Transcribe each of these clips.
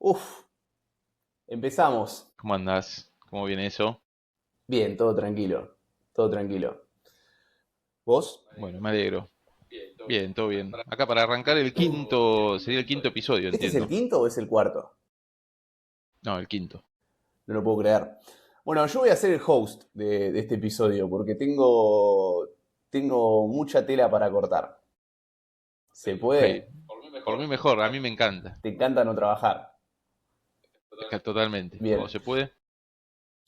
Uf, empezamos. ¿Cómo andás? ¿Cómo viene eso? Bien, todo tranquilo. Todo tranquilo. ¿Vos? Bueno, me alegro. Bien, todo bien. Acá para arrancar el quinto, sería el quinto episodio, ¿Este es el entiendo. quinto o es el cuarto? No, el quinto. No lo puedo creer. Bueno, yo voy a ser el host de este episodio porque tengo mucha tela para cortar. ¿Se Ok, puede? por mí mejor, a mí me encanta. ¿Te encanta no trabajar? Totalmente. Bien. Cuando se puede.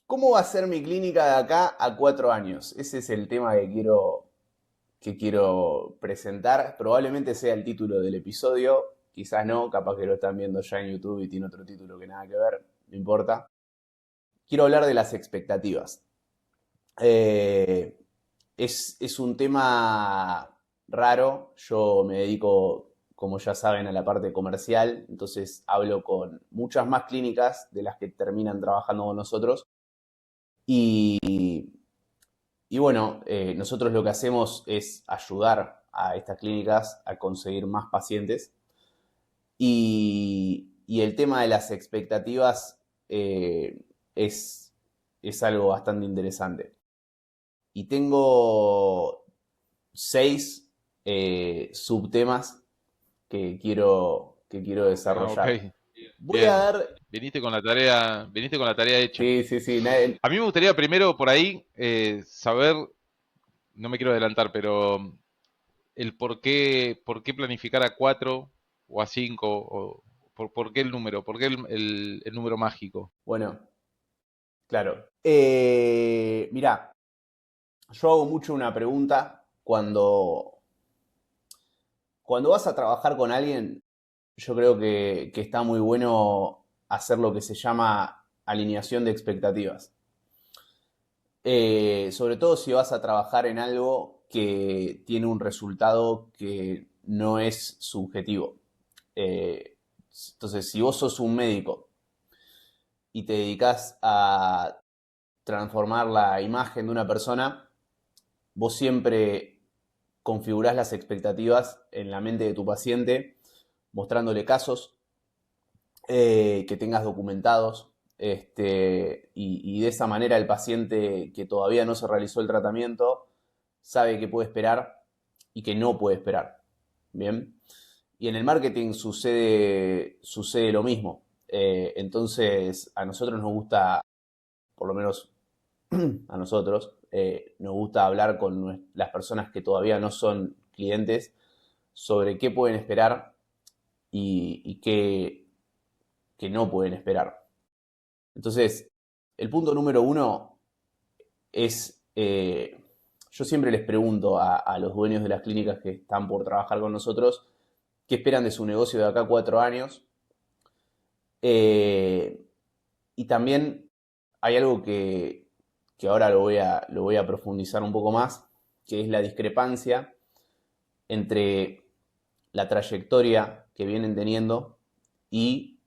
¿Cómo va a ser mi clínica de acá a 4 años? Ese es el tema que quiero presentar. Probablemente sea el título del episodio. Quizás no, capaz que lo están viendo ya en YouTube y tiene otro título que nada que ver. No importa. Quiero hablar de las expectativas. Eh, es un tema raro. Yo me dedico, como ya saben, a la parte comercial. Entonces hablo con muchas más clínicas de las que terminan trabajando con nosotros. Y, y bueno, nosotros lo que hacemos es ayudar a estas clínicas a conseguir más pacientes. Y el tema de las expectativas eh, es, es algo bastante interesante. Y tengo 6 subtemas que quiero Ah, ok. desarrollar. Voy a Bien. dar... Viniste con la tarea hecha. Sí, sí, sí. A mí me gustaría primero por ahí saber, no me quiero adelantar, pero el por qué planificar a cuatro o a cinco, o por qué el número, por qué el número mágico. Bueno, claro. Mirá, yo hago mucho una pregunta cuando vas a trabajar con alguien. Yo creo que está muy bueno hacer lo que se llama alineación de expectativas. Sobre todo si vas a trabajar en algo que tiene un resultado que no es subjetivo. Eh, entonces, si vos sos un médico y te dedicas a transformar la imagen de una persona, vos siempre configurás las expectativas en la mente de tu paciente, mostrándole casos que tengas documentados. Y de esa manera el paciente que todavía no se realizó el tratamiento sabe qué puede esperar y que no puede esperar. Bien. Y en el marketing sucede lo mismo. Entonces, a nosotros nos gusta, por lo menos a nosotros, nos gusta hablar con las personas que todavía no son clientes sobre qué pueden esperar y qué que no pueden esperar. Entonces, el punto número uno es, yo siempre les pregunto a los dueños de las clínicas que están por trabajar con nosotros, qué esperan de su negocio de acá a 4 años. Eh, y también hay algo que ahora lo voy a profundizar un poco más, que es la discrepancia entre la trayectoria que vienen teniendo y,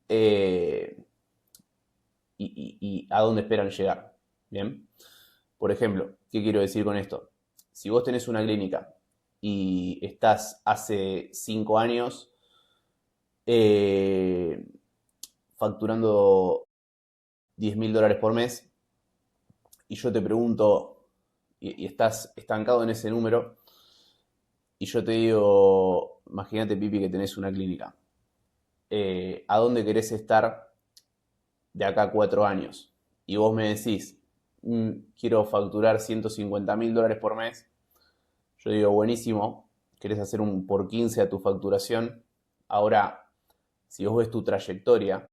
y a dónde esperan llegar. Bien. Por ejemplo, ¿qué quiero decir con esto? Si vos tenés una clínica y estás hace 5 años eh, facturando $10.000 por mes y yo te pregunto y estás estancado en ese número y yo te digo, imagínate Pipi que tenés una clínica, ¿a dónde querés estar de acá a 4 años? Y vos me decís, quiero facturar $150.000 por mes. Yo digo, buenísimo, querés hacer un por 15 a tu facturación. Ahora, si vos ves tu trayectoria,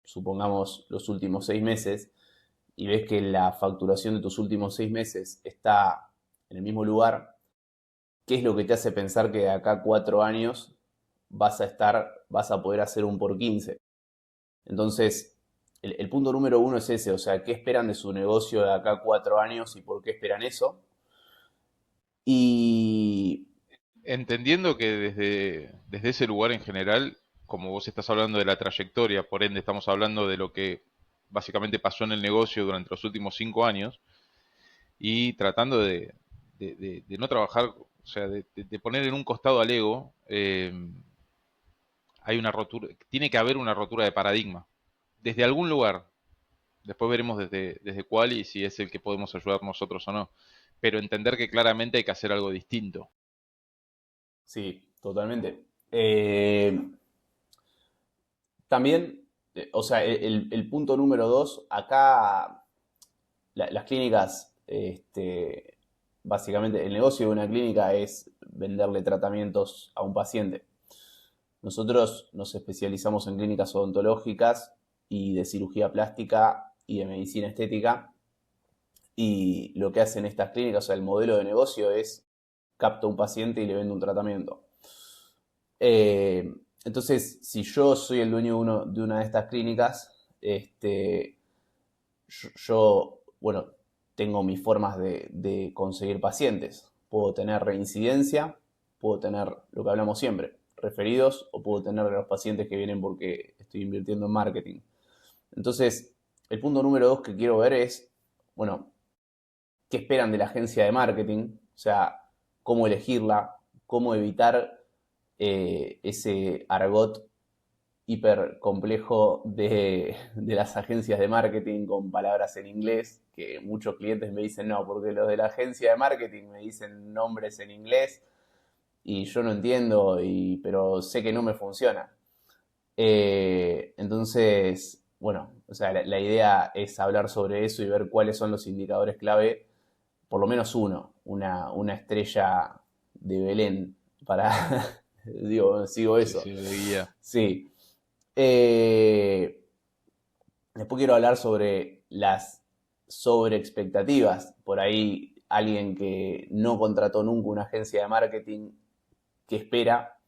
supongamos los últimos 6 meses, y ves que la facturación de tus últimos 6 meses está en el mismo lugar, ¿qué es lo que te hace pensar que de acá a 4 años vas a poder hacer un por 15? Entonces, el punto número uno es ese, o sea, ¿qué esperan de su negocio de acá a 4 años y por qué esperan eso? Y Entendiendo que desde ese lugar en general, como vos estás hablando de la trayectoria, por ende estamos hablando de lo que básicamente pasó en el negocio durante los últimos 5 años, y tratando de no trabajar, o sea, de poner en un costado al ego, hay una rotura, tiene que haber una rotura de paradigma. Desde algún lugar. Después veremos desde cuál y si es el que podemos ayudar nosotros o no. Pero entender que claramente hay que hacer algo distinto. Sí, totalmente. También, o sea, el punto número dos, acá las clínicas, básicamente el negocio de una clínica es venderle tratamientos a un paciente. Nosotros nos especializamos en clínicas odontológicas y de cirugía plástica y de medicina estética. Y lo que hacen estas clínicas, o sea, el modelo de negocio es capto a un paciente y le vendo un tratamiento. Eh, entonces, si yo soy el dueño de una de estas clínicas, bueno, tengo mis formas de conseguir pacientes. Puedo tener reincidencia, puedo tener lo que hablamos siempre, referidos, o puedo tener los pacientes que vienen porque estoy invirtiendo en marketing. Entonces, el punto número dos que quiero ver es, bueno, qué esperan de la agencia de marketing, o sea, cómo elegirla, cómo evitar ese argot hiper complejo de las agencias de marketing con palabras en inglés, que muchos clientes me dicen no, porque los de la agencia de marketing me dicen nombres en inglés y yo no entiendo, pero sé que no me funciona. Entonces, bueno, o sea, la idea es hablar sobre eso y ver cuáles son los indicadores clave, por lo menos una estrella de Belén para, digo, sigo Sí, eso. sí, de guía. Sí. Eh, Después quiero hablar sobre las sobreexpectativas. Por ahí alguien que no contrató nunca una agencia de marketing que espera.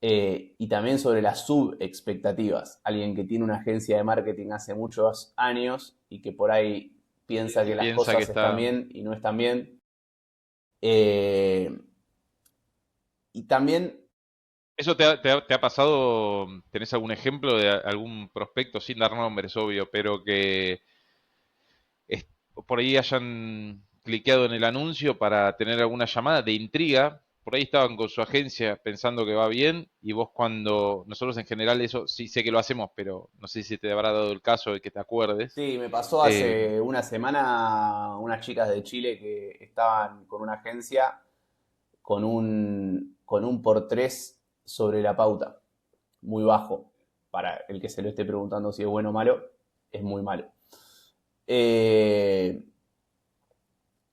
Y también sobre las subexpectativas. Alguien que tiene una agencia de marketing hace muchos años y que por ahí piensa Y que las piensa que cosas están está. bien y no están bien. Eh, y también, ¿Eso te ha pasado? ¿Tenés algún ejemplo de algún prospecto, sin dar nombres, obvio, pero que es- por ahí hayan cliqueado en el anuncio para tener alguna llamada de intriga? Por ahí estaban con su agencia pensando que va bien y vos cuando, nosotros en general eso sí sé que lo hacemos, pero no sé si te habrá dado el caso de que te acuerdes. sí, me pasó Eh, hace una semana unas chicas de Chile que estaban con una agencia con un por 3 sobre la pauta, muy bajo. Para el que se lo esté preguntando si es bueno o malo, es muy malo. Eh,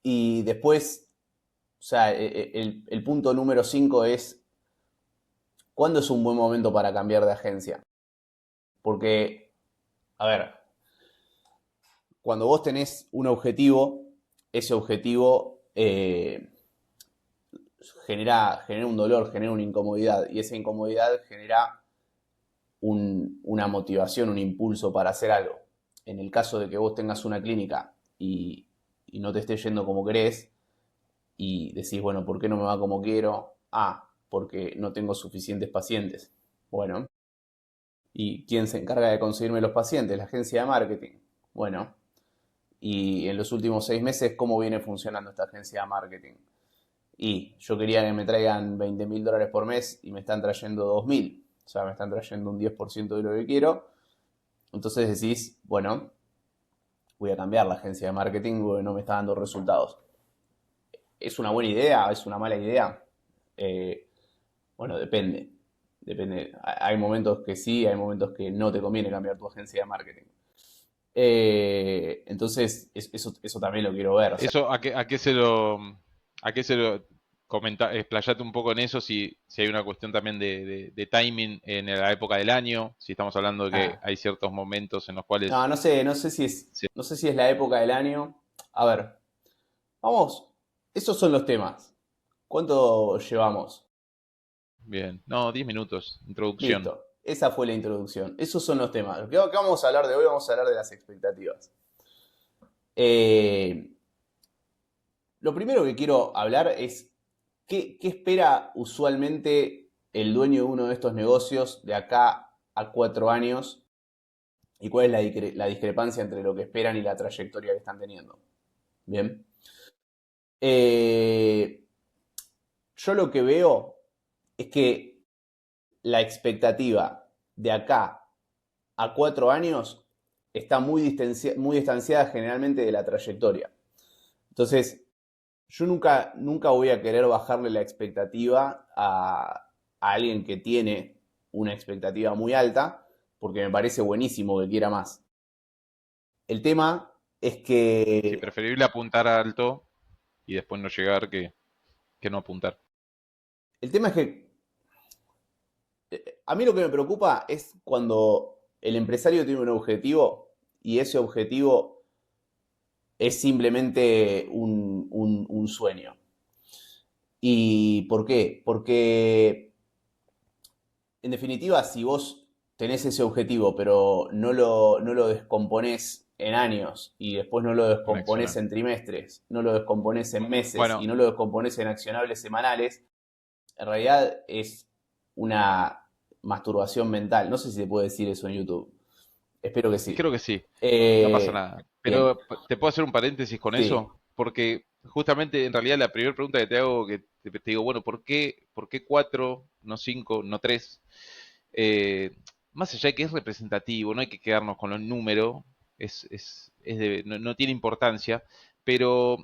y después, o sea, el punto número 5 es, ¿cuándo es un buen momento para cambiar de agencia? Porque, a ver, cuando vos tenés un objetivo, ese objetivo genera un dolor, genera una incomodidad, y esa incomodidad genera una motivación, un impulso para hacer algo. En el caso de que vos tengas una clínica y no te esté yendo como querés, y decís, bueno, ¿por qué no me va como quiero? Ah, porque no tengo suficientes pacientes. Bueno, ¿y quién se encarga de conseguirme los pacientes? La agencia de marketing. Bueno, y en los últimos 6 meses, ¿cómo viene funcionando esta agencia de marketing? Y yo quería que me traigan $20.000 por mes y me están trayendo 2.000. O sea, me están trayendo un 10% de lo que quiero. Entonces decís, bueno, voy a cambiar la agencia de marketing porque no me está dando resultados. ¿Es una buena idea? ¿Es una mala idea? Eh, bueno, depende. Depende. Hay momentos que sí, hay momentos que no te conviene cambiar tu agencia de marketing. Entonces, eso también lo quiero ver. O sea, ¿Eso a qué se lo comenta, explayate un poco en eso, si hay una cuestión también de timing en la época del año, si estamos hablando de que ah, hay ciertos momentos en los cuales no, no sé, no sé si es la época del año. A ver, vamos, esos son los temas. ¿Cuánto llevamos? bien, no, 10 minutos, introducción. Listo. Esa fue la introducción. Esos son los temas. ¿Qué vamos a hablar de hoy? Vamos a hablar de las expectativas. Eh, lo primero que quiero hablar es qué espera usualmente el dueño de uno de estos negocios de acá a 4 años y cuál es la discrepancia entre lo que esperan y la trayectoria que están teniendo. Bien. Eh, yo lo que veo es que la expectativa de acá a 4 años está muy distanciada generalmente de la trayectoria. Entonces, yo nunca voy a querer bajarle la expectativa a alguien que tiene una expectativa muy alta, porque me parece buenísimo que quiera más. El tema es Sí, que, preferible apuntar alto y después no llegar que no apuntar. el tema es que a mí lo que me preocupa es cuando el empresario tiene un objetivo y ese objetivo es simplemente un sueño. ¿Y por qué? Porque, en definitiva, si vos tenés ese objetivo, pero no lo descomponés en años y después no lo En descomponés accionar. en trimestres, no lo descomponés en meses y Bueno, no lo descomponés en accionables semanales, en realidad es una masturbación mental. No sé si se puede decir eso en YouTube. Espero que sí. creo que sí, no pasa Eh, nada. bien, Pero te puedo hacer un paréntesis con sí. eso, porque justamente en realidad la primera pregunta que te hago, que te digo, bueno, ¿por qué 4, no 5, no 3? Eh, Más allá de que es representativo, no hay que quedarnos con los números, no tiene importancia, pero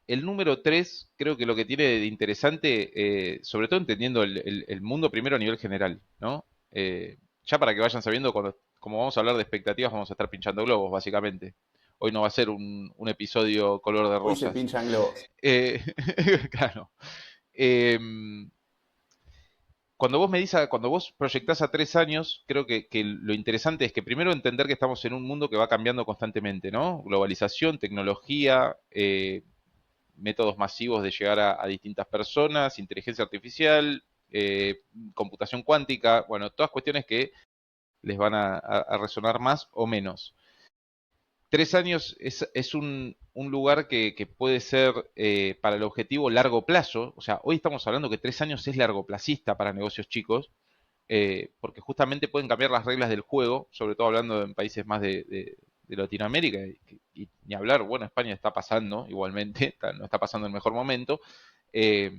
el número 3 creo que lo que tiene de interesante, sobre todo entendiendo el mundo primero a nivel general, ¿no? Ya para que vayan sabiendo, como vamos a hablar de expectativas, vamos a estar pinchando globos, básicamente. Hoy no va a ser un episodio color de Hoy se rosas. pinchan globos. Eh, claro. Em, cuando vos proyectás a 3 años, creo que lo interesante es que primero entender que estamos en un mundo que va cambiando constantemente, ¿no? Globalización, tecnología, métodos masivos de llegar a distintas personas, inteligencia artificial, computación cuántica, bueno, todas cuestiones que les van a resonar más o menos. 3 años es un lugar que puede ser para el objetivo largo plazo, o sea, hoy estamos hablando que 3 años es largoplacista para negocios chicos, porque justamente pueden cambiar las reglas del juego, sobre todo hablando en países más de Latinoamérica, y ni hablar, bueno, España está pasando igualmente, no está pasando el mejor momento, eh,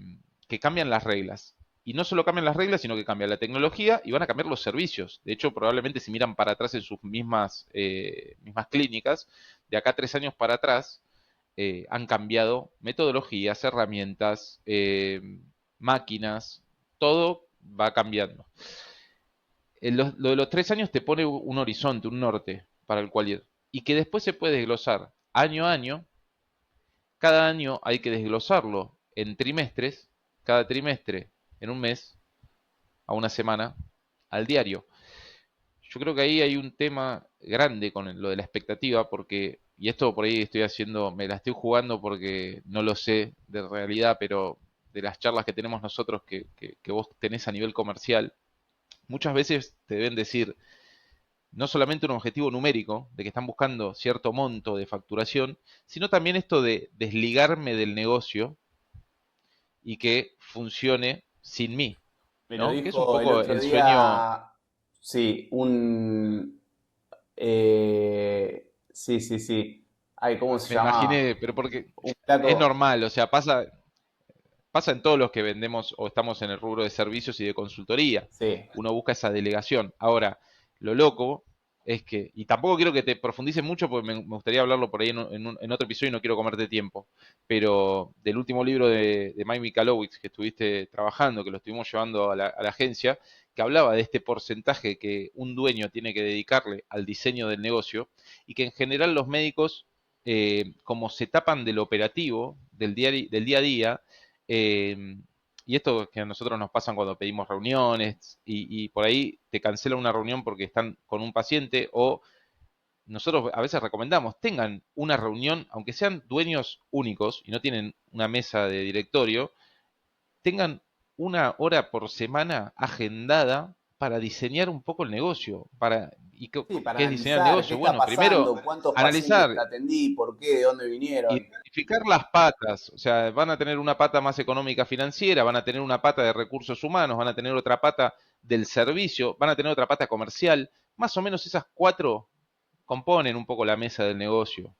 que cambian las reglas. Y no solo cambian las reglas, sino que cambia la tecnología y van a cambiar los servicios. De hecho, probablemente si miran para atrás en sus mismas clínicas, de acá a 3 años para atrás, han cambiado metodologías, herramientas, máquinas, todo va cambiando. Lo de los 3 años te pone un horizonte, un norte para el cual ir. Y que después se puede desglosar año a año. Cada año hay que desglosarlo en trimestres. Cada trimestre en un mes, a una semana, al diario. Yo creo que ahí hay un tema grande con lo de la expectativa, porque, y esto por ahí estoy haciendo, me la estoy jugando porque no lo sé de realidad, pero de las charlas que tenemos nosotros que vos tenés a nivel comercial, muchas veces te deben decir no solamente un objetivo numérico, de que están buscando cierto monto de facturación, sino también esto de desligarme del negocio y que funcione sin mí, Me lo ¿no? Que es un dijo el poco otro el sueño, día, sí, sí, sí, sí. Ay, ¿cómo se me llamaba? imaginé, pero porque Un es flaco. normal, o sea, pasa en todos los que vendemos o estamos en el rubro de servicios y de consultoría. Sí, Uno busca esa delegación. Ahora, lo loco es que, y tampoco quiero que te profundices mucho porque me gustaría hablarlo por ahí en otro episodio y no quiero comerte tiempo, pero del último libro de Mike Michalowicz que estuviste trabajando, que lo estuvimos llevando a la agencia, que hablaba de este porcentaje que un dueño tiene que dedicarle al diseño del negocio y que en general los médicos, como se tapan del operativo, del día a día, eh, y esto que a nosotros nos pasan cuando pedimos reuniones y por ahí te cancelan una reunión porque están con un paciente o nosotros a veces recomendamos, tengan una reunión, aunque sean dueños únicos y no tienen una mesa de directorio, tengan una hora por semana agendada para diseñar un poco el negocio. ¿Y sí, para qué es diseñar el analizar qué negocio? está Bueno, primero pasando, cuántos pacientes analizar, atendí, por qué, de dónde vinieron. identificar las patas, o sea, van a tener una pata más económica financiera, van a tener una pata de recursos humanos, van a tener otra pata del servicio, van a tener otra pata comercial. Más o menos esas cuatro componen un poco la mesa del negocio.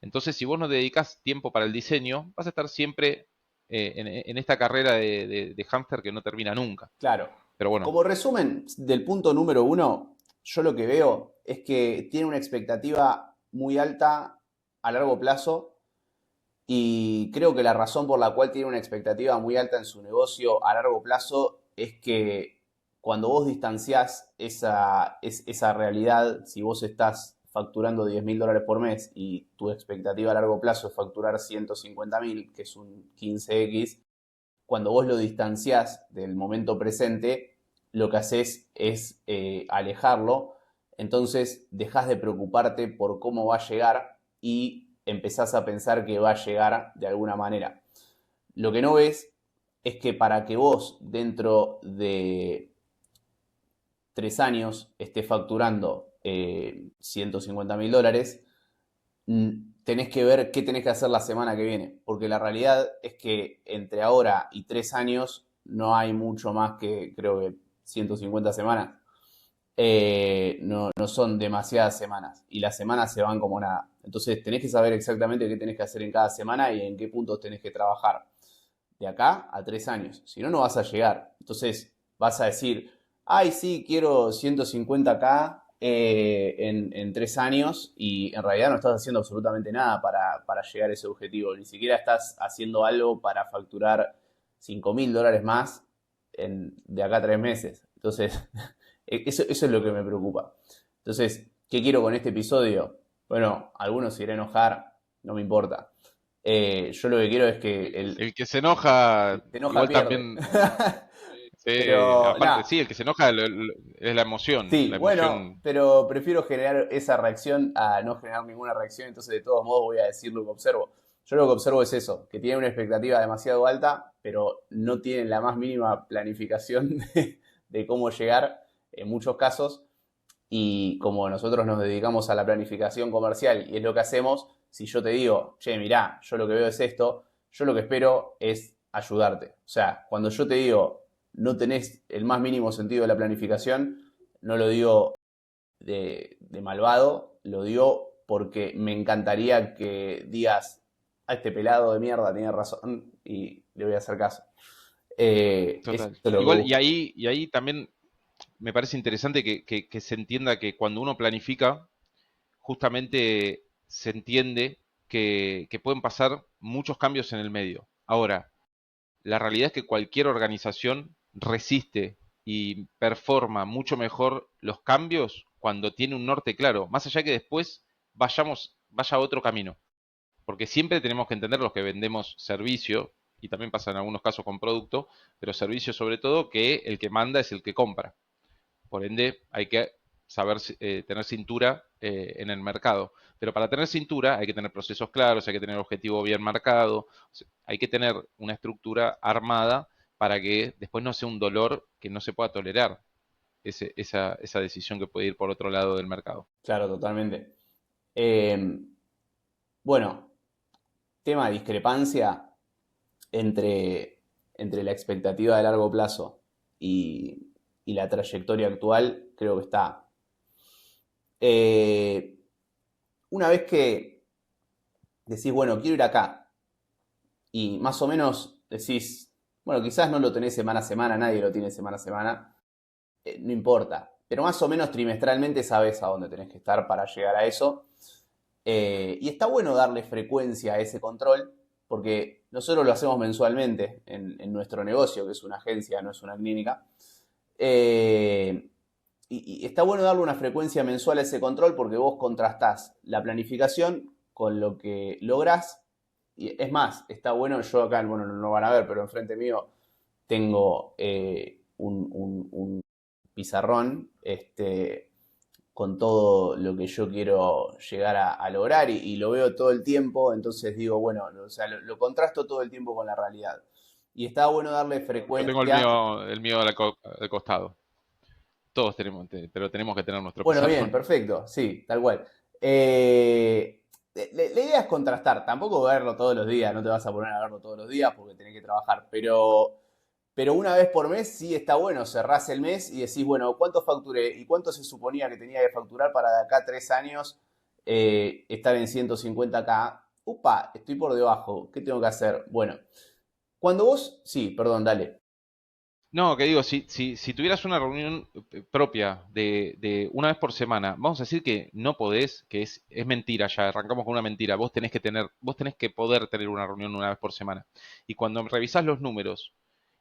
Entonces, si vos no dedicás tiempo para el diseño, vas a estar siempre en esta carrera de hámster que no termina nunca. Claro. Pero bueno, Como resumen del punto número uno, yo lo que veo es que tiene una expectativa muy alta a largo plazo y creo que la razón por la cual tiene una expectativa muy alta en su negocio a largo plazo es que cuando vos distanciás esa realidad, si vos estás facturando $10.000 por mes y tu expectativa a largo plazo es facturar 150.000, que es un 15x, cuando vos lo distanciás del momento presente, lo que haces es alejarlo, entonces dejás de preocuparte por cómo va a llegar y empezás a pensar que va a llegar de alguna manera. Lo que no ves es que para que vos dentro de 3 años estés facturando $150.000, tenés que ver qué tenés que hacer la semana que viene, porque la realidad es que entre ahora y 3 años no hay mucho más que, creo que 150 semanas. No son demasiadas semanas y las semanas se van como nada. Entonces tenés que saber exactamente qué tenés que hacer en cada semana y en qué puntos tenés que trabajar de acá a 3 años. Si no, no vas a llegar. Entonces vas a decir, ay, sí, quiero 150K en 3 años y en realidad no estás haciendo absolutamente nada para llegar a ese objetivo. Ni siquiera estás haciendo algo para facturar $5.000 más de acá a 3 meses. Entonces, eso es lo que me preocupa. Entonces, ¿qué quiero con este episodio? Bueno, algunos se irán a enojar, no me importa. Yo lo que quiero es que el que se enoja, se enoja igual pierde. también, Pero aparte, nada, sí, el que se enoja es sí, la bueno, emoción, pero prefiero generar esa reacción a no generar ninguna reacción, entonces de todos modos voy a decir lo que observo. Yo lo que observo es eso, que tienen una expectativa demasiado alta, pero no tienen la más mínima planificación de cómo llegar en muchos casos. Y como nosotros nos dedicamos a la planificación comercial y es lo que hacemos, si yo te digo, che, mirá, yo lo que veo es esto, yo lo que espero es ayudarte. O sea, cuando yo te digo, no tenés el más mínimo sentido de la planificación, no lo digo de malvado, lo digo porque me encantaría que digas, a este pelado de mierda tiene razón y le voy a hacer caso. Eso total. es lo que Igual, busco. y ahí también me parece interesante que se entienda que cuando uno planifica, justamente se entiende que pueden pasar muchos cambios en el medio. Ahora, la realidad es que cualquier organización resiste y performa mucho mejor los cambios cuando tiene un norte claro, más allá que después vaya a otro camino. Porque siempre tenemos que entender los que vendemos servicio, y también pasa en algunos casos con producto, pero servicio sobre todo, que el que manda es el que compra. Por ende, hay que saber tener cintura en el mercado. Pero para tener cintura hay que tener procesos claros, hay que tener objetivo bien marcado, hay que tener una estructura armada para que después no sea un dolor que no se pueda tolerar esa decisión que puede ir por otro lado del mercado. Claro, totalmente. Eh, bueno, tema de discrepancia entre la expectativa de largo plazo y la trayectoria actual, creo que está. Eh, una vez que decís, bueno, quiero ir acá, y más o menos decís, bueno, quizás no lo tenés semana a semana, nadie lo tiene semana a semana, no importa, pero más o menos trimestralmente sabes a dónde tenés que estar para llegar a eso. Y está bueno darle frecuencia a ese control, porque nosotros lo hacemos mensualmente en nuestro negocio, que es una agencia, no es una clínica. Eh, y está bueno darle una frecuencia mensual a ese control porque vos contrastás la planificación con lo que lográs. Y es más, está bueno, yo acá, bueno, no lo van a ver, pero enfrente mío tengo un pizarrón con todo lo que yo quiero llegar a lograr y lo veo todo el tiempo, entonces digo, bueno, o sea, lo contrasto todo el tiempo con la realidad. Y está bueno darle Yo tengo frecuencia. el mío al costado. Todos tenemos, pero tenemos que tener nuestro Bueno, bien, pizarrón. perfecto, sí, tal cual. La idea es contrastar, tampoco verlo todos los días, no te vas a poner a verlo todos los días porque tenés que trabajar, pero una vez por mes sí está bueno, cerrás el mes y decís, bueno, ¿cuánto facturé y cuánto se suponía que tenía que facturar para de acá a 3 años estar en 150K? Upa, estoy por debajo, ¿qué tengo que hacer? Bueno, cuando vos, sí, perdón, dale. No, que digo, si tuvieras una reunión propia de una vez por semana, vamos a decir que no podés, que es mentira ya, arrancamos con una mentira, vos tenés que poder tener una reunión una vez por semana. Y cuando revisás los números,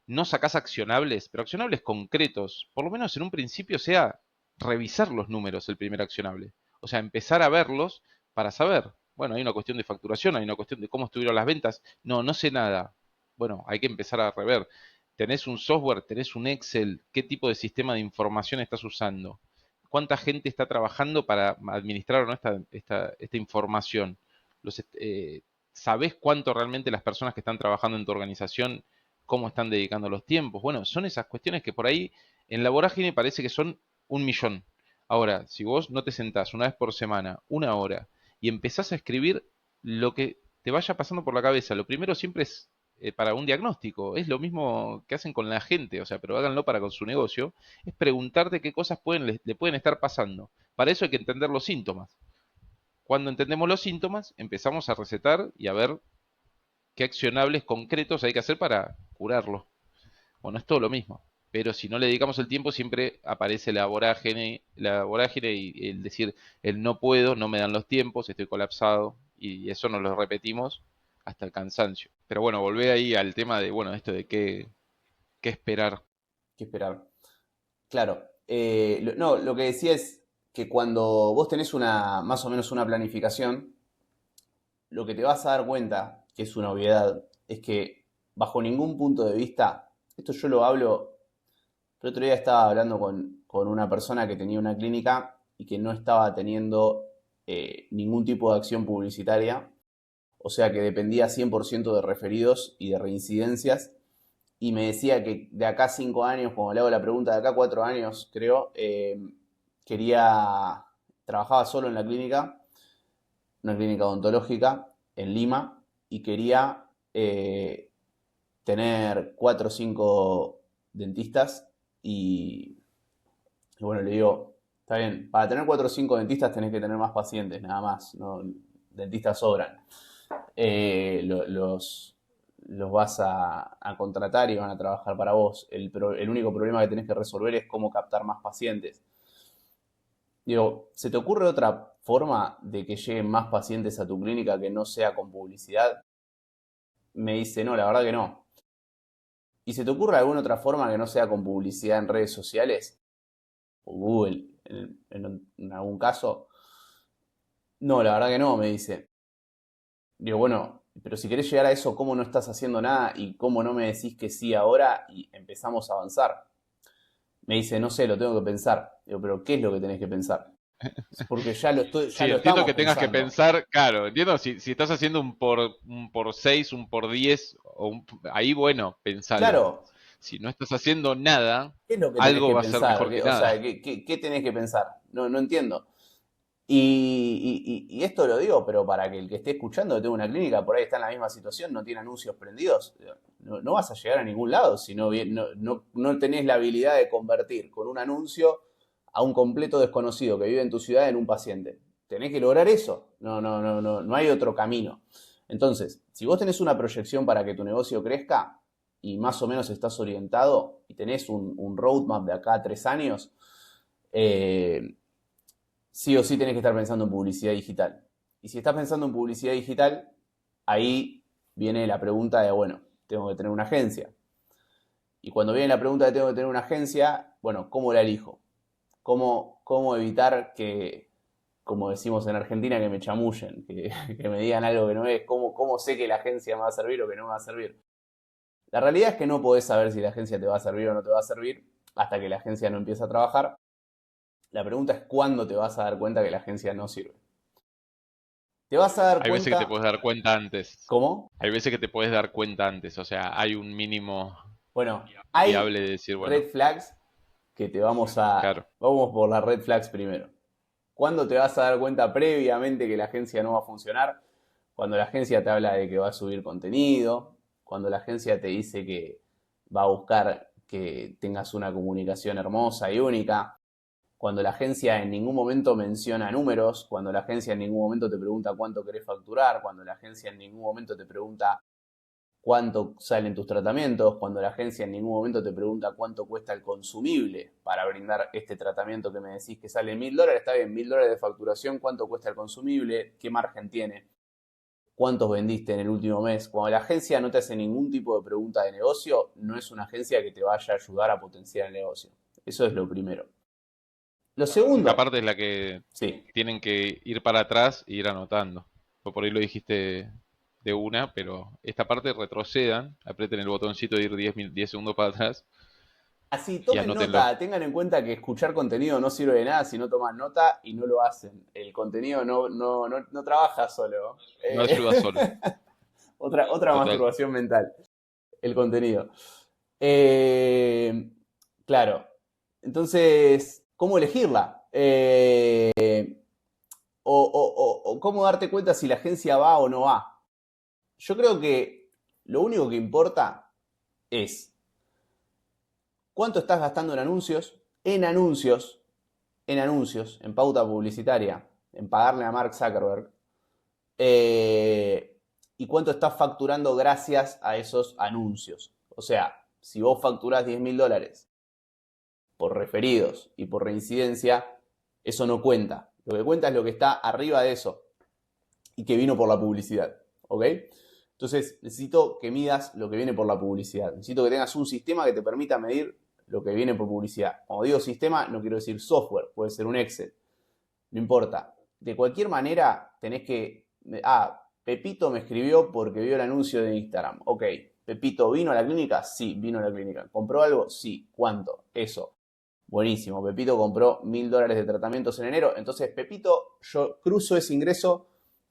no sacás accionables, pero accionables concretos, por lo menos en un principio sea revisar los números el primer accionable. O sea, empezar a verlos para saber, bueno, hay una cuestión de facturación, hay una cuestión de cómo estuvieron las ventas, no sé nada. Bueno, hay que empezar a rever. ¿Tenés un software? ¿Tenés un Excel? ¿Qué tipo de sistema de información estás usando? ¿Cuánta gente está trabajando para administrar o no esta información? Los, ¿Sabés cuánto realmente las personas que están trabajando en tu organización, cómo están dedicando los tiempos? Bueno, son esas cuestiones que por ahí en la vorágine parece que son un millón. Ahora, si vos no te sentás una vez por semana, una hora, y empezás a escribir lo que te vaya pasando por la cabeza, lo primero siempre es para un diagnóstico. Es lo mismo que hacen con la gente, o sea, pero háganlo para con su negocio. Es preguntarte qué cosas le pueden estar pasando. Para eso hay que entender los síntomas. Cuando entendemos los síntomas, empezamos a recetar y a ver qué accionables concretos hay que hacer para curarlo. Bueno, es todo lo mismo. Pero si no le dedicamos el tiempo, siempre aparece la vorágine y el decir, el no puedo, no me dan los tiempos, estoy colapsado, y eso nos lo repetimos hasta el cansancio. Pero bueno, volvé ahí al tema de, bueno, esto de qué esperar. ¿Qué esperar? Claro. No, lo que decía es que cuando vos tenés más o menos una planificación, lo que te vas a dar cuenta, que es una obviedad, es que bajo ningún punto de vista, esto yo lo hablo, el otro día estaba hablando con una persona que tenía una clínica y que no estaba teniendo ningún tipo de acción publicitaria, o sea que dependía 100% de referidos y de reincidencias, y me decía que de acá 5 años, como le hago la pregunta, de acá 4 años creo, trabajaba solo en la clínica, una clínica odontológica en Lima, y quería tener 4 o 5 dentistas y bueno, le digo, está bien, para tener 4 o 5 dentistas tenés que tener más pacientes, nada más, no, dentistas sobran. Los vas a contratar y van a trabajar para vos. El único problema que tenés que resolver es cómo captar más pacientes. Digo, ¿se te ocurre otra forma de que lleguen más pacientes a tu clínica que no sea con publicidad? Me dice, no, la verdad que no. ¿Y se te ocurre alguna otra forma que no sea con publicidad en redes sociales? O Google, en algún caso. No, la verdad que no, me dice. Digo, bueno, pero si querés llegar a eso, ¿cómo no estás haciendo nada y cómo no me decís que sí ahora y empezamos a avanzar? Me dice, no sé, lo tengo que pensar. Digo, pero ¿qué es lo que tenés que pensar? Porque ya Sí, lo entiendo estamos que tengas que pensando. pensar, claro, entiendo si estás haciendo un por 6, un por 10, ahí bueno, pensalo. Claro, Si no estás haciendo nada, ¿qué es lo que tenés algo que va a ser pensar? mejor que O sea, nada. ¿qué tenés que pensar? No, no entiendo. Y esto lo digo, pero para que el que esté escuchando que tenga una clínica, por ahí está en la misma situación, no tiene anuncios prendidos, no vas a llegar a ningún lado si no tenés la habilidad de convertir con un anuncio a un completo desconocido que vive en tu ciudad en un paciente. Tenés que lograr eso. No hay otro camino. Entonces, si vos tenés una proyección para que tu negocio crezca y más o menos estás orientado y tenés un roadmap de acá a 3 años, eh, sí o sí tenés que estar pensando en publicidad digital. Y si estás pensando en publicidad digital, ahí viene la pregunta de, bueno, tengo que tener una agencia. Y cuando viene la pregunta de tengo que tener una agencia, bueno, ¿cómo la elijo? ¿Cómo evitar que, como decimos en Argentina, que me chamullen, que me digan algo que no es? ¿Cómo sé que la agencia me va a servir o que no me va a servir? La realidad es que no podés saber si la agencia te va a servir o no te va a servir hasta que la agencia no empieza a trabajar. La pregunta es cuándo te vas a dar cuenta que la agencia no sirve. Te vas a dar Hay veces que te cuenta. puedes dar cuenta antes. ¿Cómo? Hay veces que te puedes dar cuenta antes. O sea, hay un mínimo Bueno, viable hay de decir, bueno, red flags que te vamos a... claro. Vamos por las red flags primero. ¿Cuándo te vas a dar cuenta previamente que la agencia no va a funcionar? Cuando la agencia te habla de que va a subir contenido, cuando la agencia te dice que va a buscar que tengas una comunicación hermosa y única, cuando la agencia en ningún momento menciona números, cuando la agencia en ningún momento te pregunta cuánto querés facturar, cuando la agencia en ningún momento te pregunta cuánto salen tus tratamientos, cuando la agencia en ningún momento te pregunta cuánto cuesta el consumible para brindar este tratamiento que me decís que sale $1.000, está bien, $1.000 de facturación, cuánto cuesta el consumible, qué margen tiene, cuántos vendiste en el último mes. Cuando la agencia no te hace ningún tipo de pregunta de negocio, no es una agencia que te vaya a ayudar a potenciar el negocio. Eso es lo primero. Lo Esta segundo, parte es la que sí. tienen que ir para atrás e ir anotando. O por ahí lo dijiste de una, pero esta parte retrocedan, aprieten el botoncito de ir 10 segundos para atrás Así, y tomen anótenlo. nota, tengan en cuenta que escuchar contenido no sirve de nada si no toman nota y no lo hacen. El contenido no trabaja solo. No ayuda solo, Otra total. masturbación mental, el contenido. Eh, claro, entonces, ¿cómo elegirla? O cómo darte cuenta si la agencia va o no va. Yo creo que lo único que importa es cuánto estás gastando en pauta publicitaria, en pagarle a Mark Zuckerberg, y cuánto estás facturando gracias a esos anuncios. O sea, si vos facturás $10.000 por referidos y por reincidencia, eso no cuenta. Lo que cuenta es lo que está arriba de eso y que vino por la publicidad. ¿Ok? Entonces, necesito que midas lo que viene por la publicidad. Necesito que tengas un sistema que te permita medir lo que viene por publicidad. Cuando digo sistema, no quiero decir software, puede ser un Excel. No importa. De cualquier manera, tenés que... Pepito me escribió porque vio el anuncio de Instagram. Ok. ¿Pepito vino a la clínica? Sí, vino a la clínica. ¿Compró algo? Sí. ¿Cuánto? Eso. Buenísimo. Pepito compró $1.000 de tratamientos en enero. Entonces, Pepito, yo cruzo ese ingreso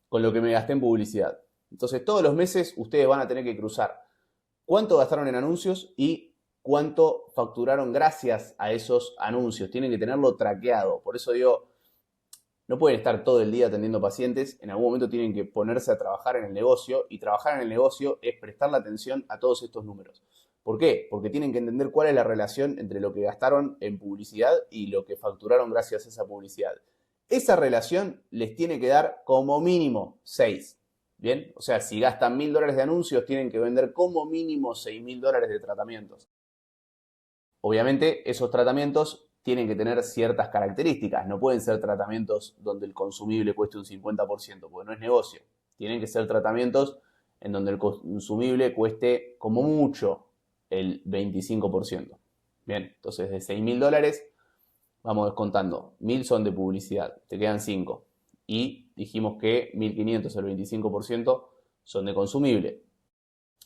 con lo que me gasté en publicidad. Entonces, todos los meses ustedes van a tener que cruzar cuánto gastaron en anuncios y cuánto facturaron gracias a esos anuncios. Tienen que tenerlo traqueado. Por eso digo, no pueden estar todo el día atendiendo pacientes. En algún momento tienen que ponerse a trabajar en el negocio. Y trabajar en el negocio es prestarle atención a todos estos números. ¿Por qué? Porque tienen que entender cuál es la relación entre lo que gastaron en publicidad y lo que facturaron gracias a esa publicidad. Esa relación les tiene que dar como mínimo 6. ¿Bien? O sea, si gastan $1.000 de anuncios, tienen que vender como mínimo $6.000 de tratamientos. Obviamente, esos tratamientos tienen que tener ciertas características. No pueden ser tratamientos donde el consumible cueste un 50%, porque no es negocio. Tienen que ser tratamientos en donde el consumible cueste como mucho el 25%. Bien, entonces de $6.000 vamos descontando. 1.000 son de publicidad, te quedan 5. Y dijimos que 1.500, el 25%, son de consumible.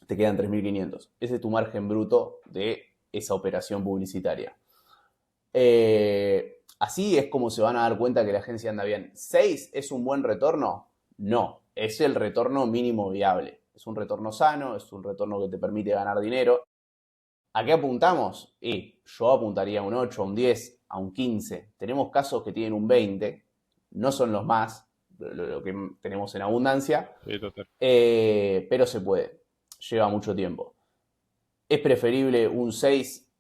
Te quedan 3.500. Ese es tu margen bruto de esa operación publicitaria. Así es como se van a dar cuenta que la agencia anda bien. ¿6 es un buen retorno? No, es el retorno mínimo viable. Es un retorno sano, es un retorno que te permite ganar dinero. ¿A qué apuntamos? Yo apuntaría a un 8, a un 10, a un 15. Tenemos casos que tienen un 20, no son los más, lo que tenemos en abundancia, Sí, total. pero se puede. Lleva mucho tiempo. Es preferible un 6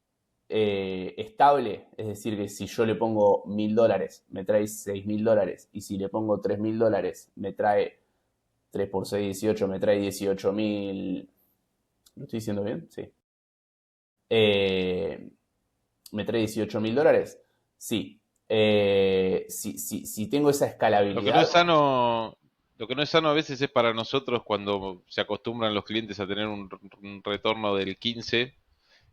estable, es decir, que si yo le pongo $1.000, me trae $6.000, y si le pongo $3.000, me trae 3 por 6, 18, me trae 18.000. ¿Lo estoy diciendo bien? Sí. Me trae $18.000. Sí. Si tengo esa Lo que no es escalabilidad, sano, lo que no es sano a veces es para nosotros cuando se acostumbran los clientes a tener un retorno del 15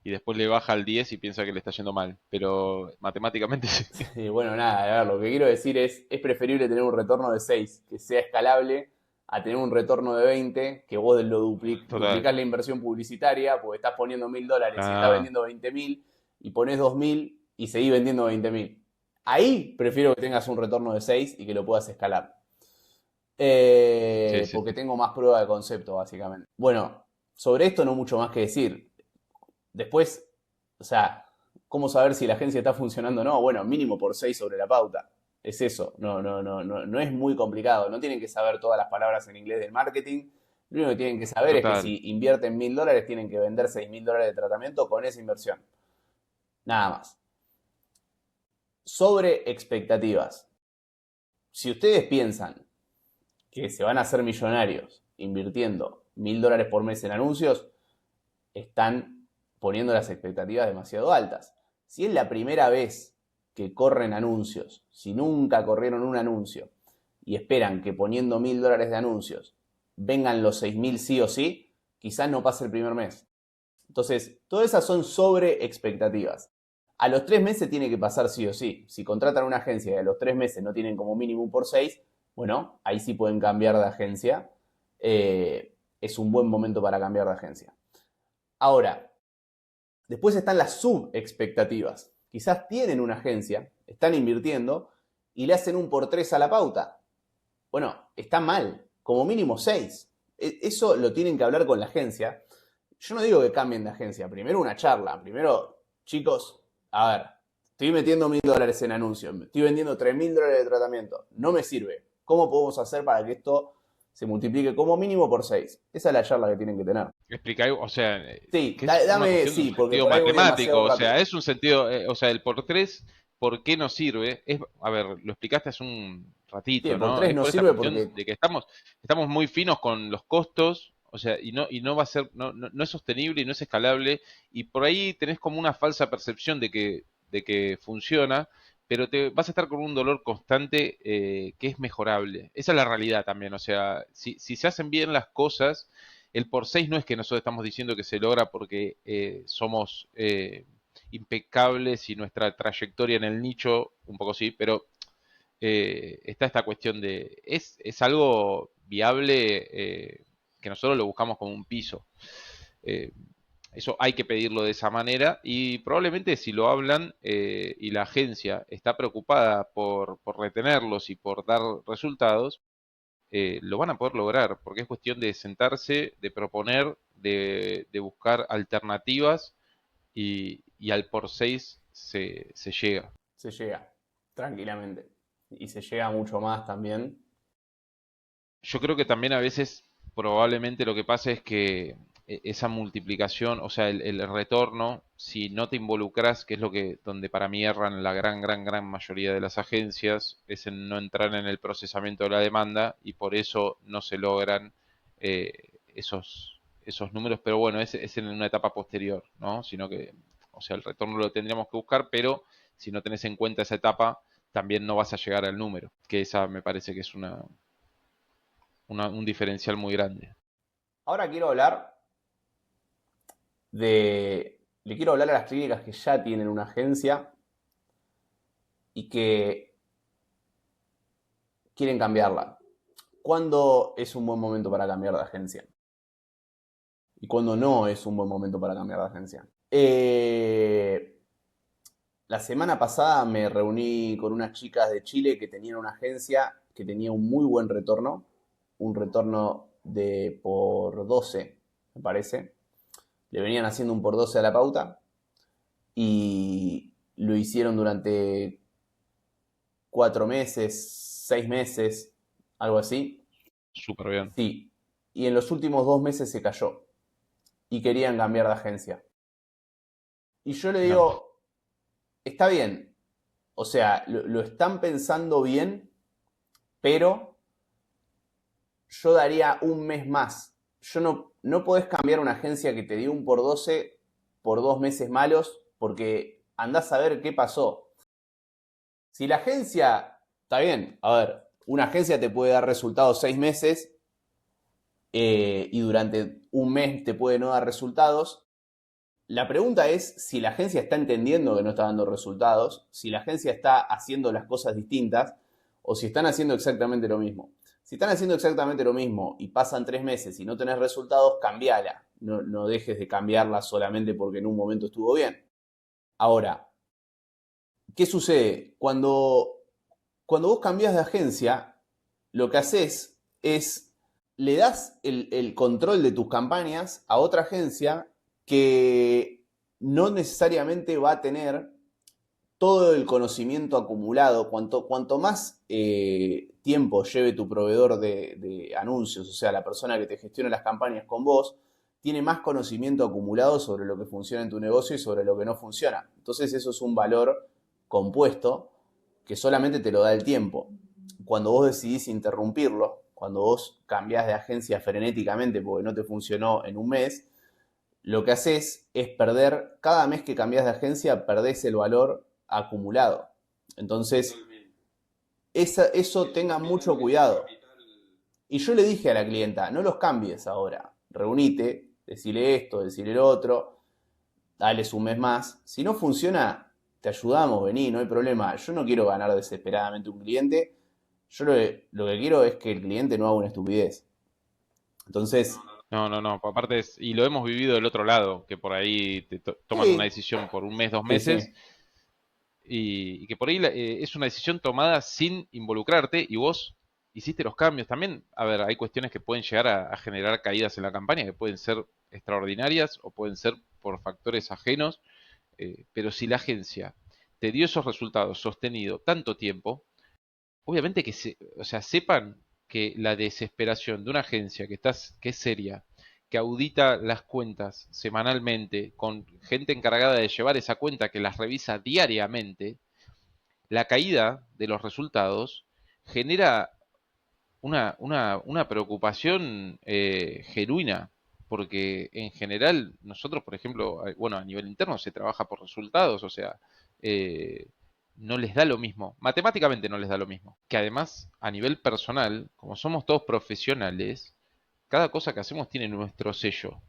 y después le baja al 10 y piensa que le está yendo mal. Pero matemáticamente sí. bueno, nada, a ver, lo que quiero decir es preferible tener un retorno de 6 que sea escalable a tener un retorno de 20 que vos lo Total. duplicás la inversión publicitaria porque estás poniendo $1.000 y estás Ah, vendiendo 20.000 y pones 2.000 y seguís vendiendo 20.000. Ahí prefiero que tengas un retorno de 6 y que lo puedas escalar. sí, sí. Porque tengo más prueba de concepto, básicamente. Bueno, sobre esto no mucho más que decir. Después, o sea, ¿cómo saber si la agencia está funcionando o no? Bueno, mínimo por 6 sobre la pauta. Es eso. No es muy complicado. No tienen que saber todas las palabras en inglés del marketing. Lo único que tienen que saber es que Total. si invierten $1.000, tienen que vender $6.000 de tratamiento con esa inversión. Nada más. Sobre expectativas. Si ustedes piensan que se van a hacer millonarios invirtiendo $1.000 por mes en anuncios, están poniendo las expectativas demasiado altas. Si es la primera vez que corren anuncios, si nunca corrieron un anuncio y esperan que poniendo $1.000 de anuncios vengan los 6.000 sí o sí, quizás no pase el primer mes. Entonces, todas esas son sobre expectativas. A los 3 meses tiene que pasar sí o sí. Si contratan una agencia y a los 3 meses no tienen como mínimo un por 6, bueno, ahí sí pueden cambiar de agencia. Es un buen momento para cambiar de agencia. Ahora, después están las subexpectativas. Quizás tienen una agencia, están invirtiendo y le hacen un por 3 a la pauta. Bueno, está mal, como mínimo 6. Eso lo tienen que hablar con la agencia. Yo no digo que cambien de agencia, primero una charla, primero, chicos, a ver, estoy metiendo $1.000 en anuncios, estoy vendiendo $3.000 de tratamiento, no me sirve. ¿Cómo podemos hacer para que esto se multiplique como mínimo por 6? Esa es la charla que tienen que tener. Explica, o sea, Sí, que es una dame, cuestión de un sí, porque sentido por ahí voy matemático, demasiado o sea, rápido. es un sentido, o sea, el por 3, ¿por qué nos sirve? A ver, lo explicaste hace un Sí, el ratito, por ¿no? 3 Es no por esta sirve cuestión porque, de que estamos muy finos con los costos, o sea, y no va a ser, no es sostenible y no es escalable, y por ahí tenés como una falsa percepción de que funciona, pero te vas a estar con un dolor constante que es mejorable. Esa es la realidad también, o sea, si se hacen bien las cosas, el por 6 no es que nosotros estamos diciendo que se logra porque somos impecables y nuestra trayectoria en el nicho, un poco sí, pero está esta cuestión de, es algo viable que nosotros lo buscamos como un piso. Eh, Eso hay que pedirlo de esa manera y probablemente si lo hablan y la agencia está preocupada por retenerlos y por dar resultados, lo van a poder lograr, porque es cuestión de sentarse, de proponer, de buscar alternativas y al por 6 se llega. se llega tranquilamente. Y se llega mucho más también. Yo creo que también a veces probablemente lo que pasa es que esa multiplicación, o sea, el retorno, si no te involucras, que es lo que donde para mí erran la gran mayoría de las agencias, es en no entrar en el procesamiento de la demanda y por eso no se logran esos números, pero bueno, es en una etapa posterior, ¿no? Sino que, o sea, el retorno lo tendríamos que buscar, pero si no tenés en cuenta esa etapa, también no vas a llegar al número, que esa me parece que es un diferencial muy grande. Ahora quiero hablar le quiero hablar a las clínicas que ya tienen una agencia y que quieren cambiarla. ¿Cuándo es un buen momento para cambiar de agencia? ¿Y cuándo no es un buen momento para cambiar de agencia? La semana pasada me reuní con unas chicas de Chile que tenían una agencia que tenía un muy buen retorno, un retorno de por 12, me parece. Le venían haciendo un por 12 a la pauta y lo hicieron durante 4 meses, 6 meses, algo así. Súper bien. Sí. Y en los últimos 2 meses se cayó y querían cambiar de agencia. Y yo le No, digo, está bien, o sea, lo están pensando bien, pero yo daría un mes más. No podés cambiar una agencia que te dio un por 12 por 2 meses malos, porque andás a ver qué pasó. Si la agencia, está bien, a ver, una agencia te puede dar resultados 6 meses y durante un mes te puede no dar resultados. La pregunta es si la agencia está entendiendo que no está dando resultados, si la agencia está haciendo las cosas distintas o si están haciendo exactamente lo mismo. Si están haciendo exactamente lo mismo y pasan 3 meses y no tenés resultados, cambiala. No dejes de cambiarla solamente porque en un momento estuvo bien. Ahora, ¿qué sucede? Cuando vos cambias de agencia, lo que haces es le das el control de tus campañas a otra agencia que no necesariamente va a tener todo el conocimiento acumulado. Cuanto más tiempo lleve tu proveedor de anuncios, o sea, la persona que te gestiona las campañas con vos, tiene más conocimiento acumulado sobre lo que funciona en tu negocio y sobre lo que no funciona. Entonces eso es un valor compuesto que solamente te lo da el tiempo. Cuando vos decidís interrumpirlo, cuando vos cambiás de agencia frenéticamente porque no te funcionó en un mes, lo que haces es perder, cada mes que cambiás de agencia, perdés el valor acumulado. Entonces, eso tengan mucho cuidado. Y yo le dije a la clienta, no los cambies ahora, reunite, decile esto, decile lo otro, dales un mes más. Si no funciona, te ayudamos, vení, no hay problema. Yo no quiero ganar desesperadamente un cliente, yo lo que quiero es que el cliente no haga una estupidez. Entonces, No, no, no. Aparte, y lo hemos vivido del otro lado, que por ahí toman una sí, decisión por un mes, dos sí, sí. meses, y que por ahí es una decisión tomada sin involucrarte y vos hiciste los cambios. También, a ver, hay cuestiones que pueden llegar a generar caídas en la campaña, que pueden ser extraordinarias o pueden ser por factores ajenos, pero si la agencia te dio esos resultados sostenido tanto tiempo, obviamente que o sea, sepan que la desesperación de una agencia que es seria, que audita las cuentas semanalmente, con gente encargada de llevar esa cuenta que las revisa diariamente, la caída de los resultados genera una preocupación genuina, porque en general nosotros, por ejemplo, bueno, a nivel interno se trabaja por resultados, o sea, eh, no les da lo mismo, matemáticamente no les da lo mismo, que además a nivel personal, como somos todos profesionales, cada cosa que hacemos tiene nuestro sello.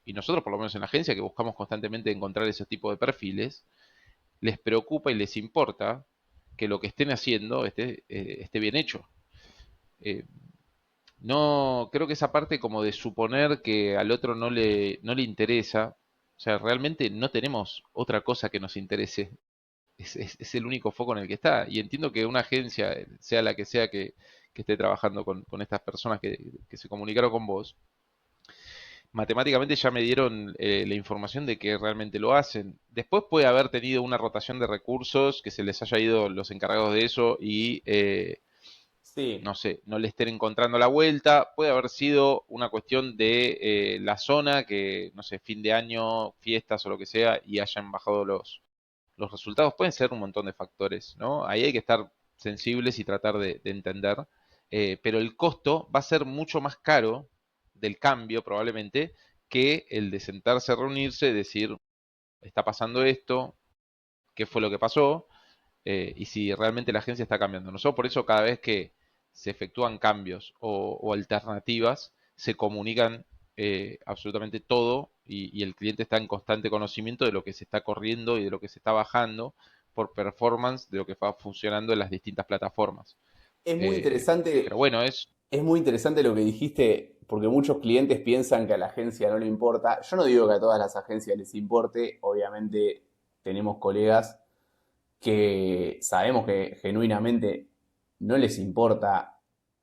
Y nosotros, por lo menos en la agencia, que buscamos constantemente encontrar ese tipo de perfiles, les preocupa y les importa que lo que estén haciendo esté bien hecho. Eh, no, creo que esa parte como de suponer que al otro no le interesa, o sea, realmente no tenemos otra cosa que nos interese. Es el único foco en el que está. Y entiendo que una agencia, sea la que sea que esté trabajando con estas personas que se comunicaron con vos, matemáticamente ya me dieron la información de que realmente lo hacen. Después puede haber tenido una rotación de recursos, que se les haya ido los encargados de eso y Sí, no sé, no le estén encontrando la vuelta. Puede haber sido una cuestión de la zona, que, no sé, fin de año, fiestas o lo que sea, y hayan bajado los resultados. Pueden ser un montón de factores, ¿no? Ahí hay que estar sensibles y tratar de entender. Pero el costo va a ser mucho más caro del cambio, probablemente, que el de sentarse a reunirse, decir, está pasando esto, qué fue lo que pasó, y si realmente la agencia está cambiando. Nosotros por eso cada vez que se efectúan cambios o alternativas, se comunican absolutamente todo y el cliente está en constante conocimiento de lo que se está corriendo y de lo que se está bajando por performance de lo que va funcionando en las distintas plataformas. es muy Pero interesante, bueno, es muy interesante lo que dijiste, porque muchos clientes piensan que a la agencia no le importa. Yo no digo que a todas las agencias les importe, obviamente tenemos colegas que sabemos que genuinamente no les importa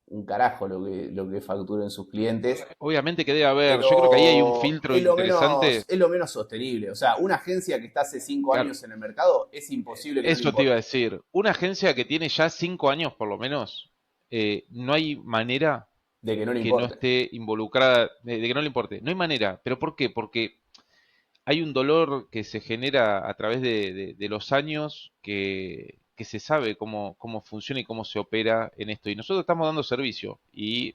un carajo lo que facturen sus clientes, obviamente que debe haber, yo creo que ahí hay un pero filtro interesante. es lo menos sostenible. O sea, una agencia que está hace 5 años en el mercado es imposible que no le Eso te iba a importe. decir. Una agencia que tiene ya 5 años por lo menos, no hay manera De que no le que no importe. esté involucrada, de que no le importe. No hay manera. ¿Pero por qué? Porque hay un dolor que se genera a través de los años que se sabe cómo funciona y cómo se opera en esto. Y nosotros estamos dando servicio. Y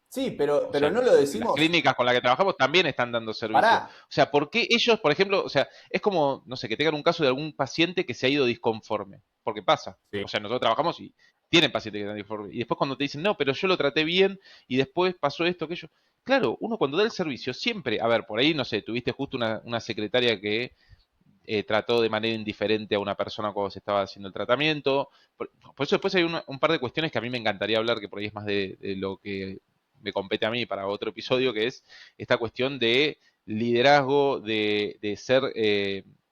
Sí, o pero sea, no lo las decimos. clínicas con las que trabajamos también están dando servicio. Pará, O sea, ¿por qué ellos, por ejemplo, o sea, es como, no sé, que tengan un caso de algún paciente que se ha ido disconforme? Porque pasa. O sí. sea, nosotros trabajamos y tienen pacientes que están disconformes. Y después cuando te dicen, no, pero yo lo traté bien y después pasó esto, aquello. Claro, uno cuando da el servicio siempre, a ver, por ahí, no sé, tuviste justo una secretaria que trató de manera indiferente a una persona cuando se estaba haciendo el tratamiento. Por eso después hay un par de cuestiones que a mí me encantaría hablar, que por ahí es más de lo que me compete a mí para otro episodio, que es esta cuestión de liderazgo, de ser